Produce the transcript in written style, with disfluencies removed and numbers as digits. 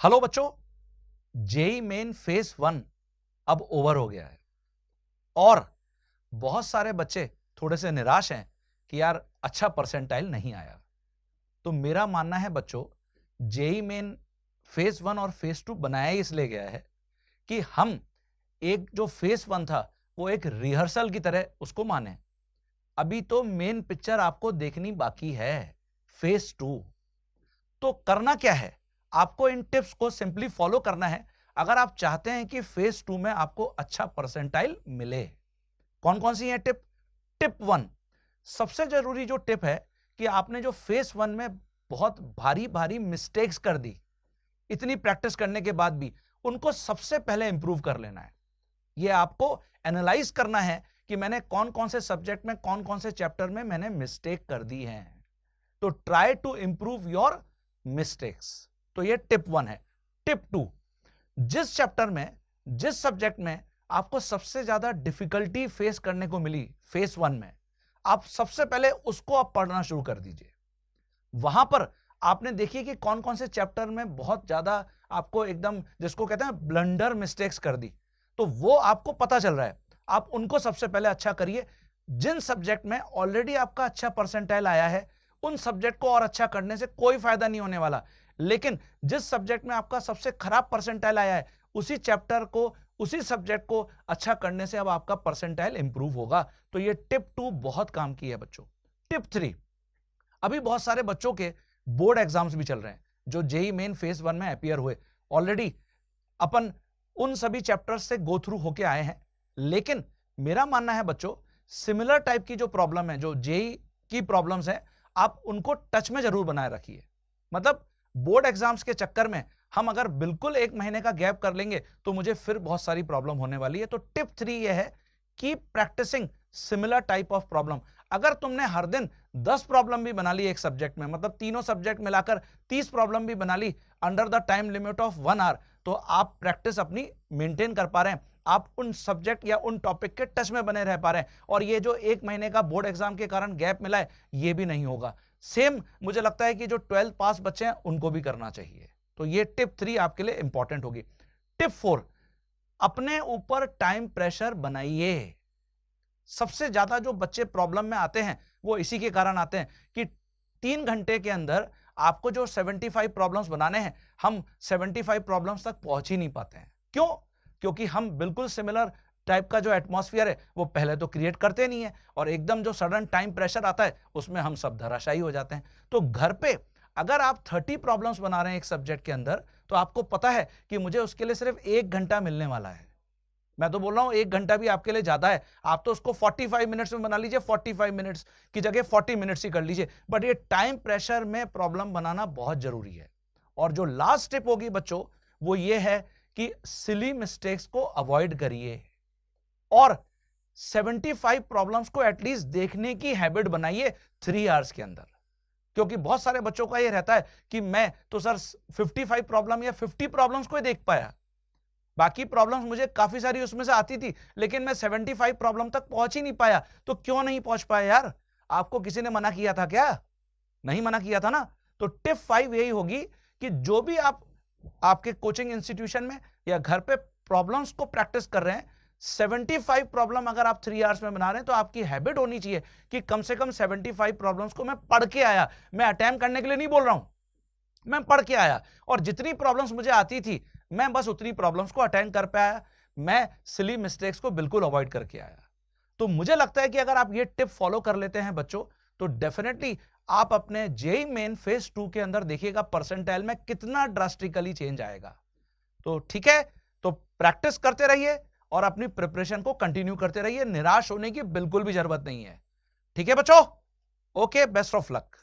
Hello बच्चों, JEE main face 1 अब over हो गया है और बहुत सारे बच्चे थोड़े से निराश हैं कि यार अच्छा परसेंटाइल नहीं आया। तो मेरा मानना है बच्चों, जेई मेन फेस 1 और फेस 2 बनाया इसलिए गया है कि हम एक जो फेस 1 था वो एक रिहर्सल की तरह उसको माने। अभी तो मेन पिक्चर आपको देखनी बाकी है, फेस 2। तो करना क्या है, आपको इन टिप्स को सिंपली फॉलो करना है अगर आप चाहते हैं कि फेज 2 में आपको अच्छा परसेंटाइल मिले। कौन कौन सी है टिप? टिप 1, सबसे जरूरी जो टिप है कि आपने जो फेज 1 में बहुत भारी भारी मिस्टेक्स कर दी, इतनी प्रैक्टिस करने के बाद भी उनको सबसे पहले इंप्रूव कर लेना है। यह आपको एनालाइज करना है कि मैंने कौन कौन से सब्जेक्ट में, कौन कौन से चैप्टर में मैंने मिस्टेक कर दी है। तो try to improve your mistakes. तो ये टिप 1 है। टिप 2, जिस चैप्टर में, जिस सब्जेक्ट में आपको सबसे ज्यादा डिफिकल्टी फेस करने को मिली फेस 1 में, आप सबसे पहले उसको आप पढ़ना शुरू कर दीजिए। वहां पर आपने देखिए कि कौन कौन से चैप्टर में बहुत ज्यादा आपको एकदम जिसको कहते हैं ब्लंडर मिस्टेक्स कर दी, तो वो आपको पता चल रहा है, आप उनको सबसे पहले अच्छा करिए। जिन सब्जेक्ट में ऑलरेडी आपका अच्छा परसेंटाइल आया है उन सब्जेक्ट को और अच्छा करने से कोई फायदा नहीं होने वाला, लेकिन जिस सब्जेक्ट में आपका सबसे खराब परसेंटाइल आया है उसी चैप्टर को, उसी सब्जेक्ट को अच्छा करने से अब आपका परसेंटाइल इंप्रूव होगा। तो ये टिप 2 बहुत काम की है बच्चों। टिप 3, अभी बहुत सारे बच्चों के बोर्ड एग्जाम्स भी चल रहे हैं जो जेई मेन फेज 1 में अपीयर हुए। ऑलरेडी अपन उन सभी चैप्टर्स से गो थ्रू होके आए हैं, लेकिन मेरा मानना है बच्चों, सिमिलर टाइप की जो प्रॉब्लम है, जो जेई की प्रॉब्लम्स है, आप उनको टच में जरूर बनाए रखिए। मतलब बोर्ड एग्जाम्स के चक्कर में हम अगर बिल्कुल एक महीने का गैप कर लेंगे तो मुझे फिर बहुत सारी प्रॉब्लम होने वाली है। तो टिप 3 यह है कि practising similar type of problem. अगर तुमने हर दिन 10 प्रॉब्लम भी बना ली एक सब्जेक्ट में, मतलब तीनों सब्जेक्ट मिलाकर 30 प्रॉब्लम भी बना ली under the time limit of 1 hour, तो आप प्रैक्टिस अपनी मेंटेन कर पा रहे हैं, आप उन सब्जेक्ट या उन टॉपिक के टच में बने रह पा रहे हैं, और ये जो एक महीने का बोर्ड एग्जाम के कारण गैप मिला है ये भी नहीं होगा। सेम मुझे लगता है कि जो 12th पास बच्चे हैं उनको भी करना चाहिए। तो ये टिप 3 आपके लिए इंपॉर्टेंट होगी। टिप 4, अपने ऊपर टाइम प्रेशर बनाइए। सबसे ज्यादा जो बच्चे प्रॉब्लम में आते हैं वो इसी के कारण आते हैं कि 3 घंटे के अंदर आपको जो 75 प्रॉब्लम्स बनाने हैं, हम 75 प्रॉब्लम्स तक पहुंच ही नहीं पाते हैं। क्यों? क्योंकि हम बिल्कुल सिमिलर टाइप का जो एटमॉस्फेयर है वो पहले तो क्रिएट करते नहीं है, और एकदम जो सडन टाइम प्रेशर आता है उसमें हम सब धराशायी हो जाते हैं। तो घर पे अगर आप 30 प्रॉब्लम्स बना रहे हैं एक सब्जेक्ट के अंदर, तो आपको पता है कि मुझे उसके लिए सिर्फ 1 घंटा मिलने वाला है। मैं तो बोल रहा हूं 1 घंटा भी आपके लिए ज्यादा है, आप तो उसको 45 मिनट्स में बना लीजिए, 45 मिनट्स की जगह 40 मिनट्स ही कर लीजिए, बट ये टाइम प्रेशर में प्रॉब्लम बनाना बहुत जरूरी है। और जो लास्ट टिप होगी बच्चों वो ये है कि सिली मिस्टेक्स को अवॉइड करिए और 75 प्रॉब्लम्स को एटलीस्ट देखने की हैबिट बनाइए 3 आवर्स के अंदर। क्योंकि बहुत सारे बच्चों का ये रहता है कि मैं तो सर 55 प्रॉब्लम या 50 प्रॉब्लम्स को ही देख पाया, बाकी प्रॉब्लम्स मुझे काफी सारी उसमें से आती थी, लेकिन मैं 75 प्रॉब्लम तक पहुंच ही नहीं पाया। तो क्यों नहीं पहुंच पाया यार? आपको किसी ने मना किया था क्या? नहीं मना किया था ना। तो टिप 5 यही होगी कि जो भी आप आपके कोचिंग इंस्टीट्यूशन में या घर पे प्रॉब्लम्स को प्रैक्टिस कर रहे हैं, 75 प्रॉब्लम अगर आप 3 आवर्स में बना रहे हैं तो आपकी हैबिट होनी चाहिए कि कम से कम 75 प्रॉब्लम्स को मैं पढ़ के आया। मैं अटेम्प्ट करने के लिए नहीं बोल रहा हूं, मैं पढ़ के आया, और जितनी प्रॉब्लम्स मुझे आती थी मैं बस उतनी प्रॉब्लम्स को अटेंड कर पाया, मैं सिली मिस्टेक्स को बिल्कुल अवॉइड करके आया। तो मुझे लगता है कि अगर आप ये टिप फॉलो कर लेते हैं बच्चों, तो डेफिनेटली आप अपने जेई मेन फेज 2 के अंदर देखिएगा परसेंटाइल में कितना ड्रास्टिकली चेंज आएगा। तो ठीक है, तो प्रैक्टिस करते रहिए और अपनी प्रिपरेशन को कंटिन्यू करते रहिए, निराश होने की बिल्कुल भी जरूरत नहीं है। ठीक है बच्चों? Okay, best of luck.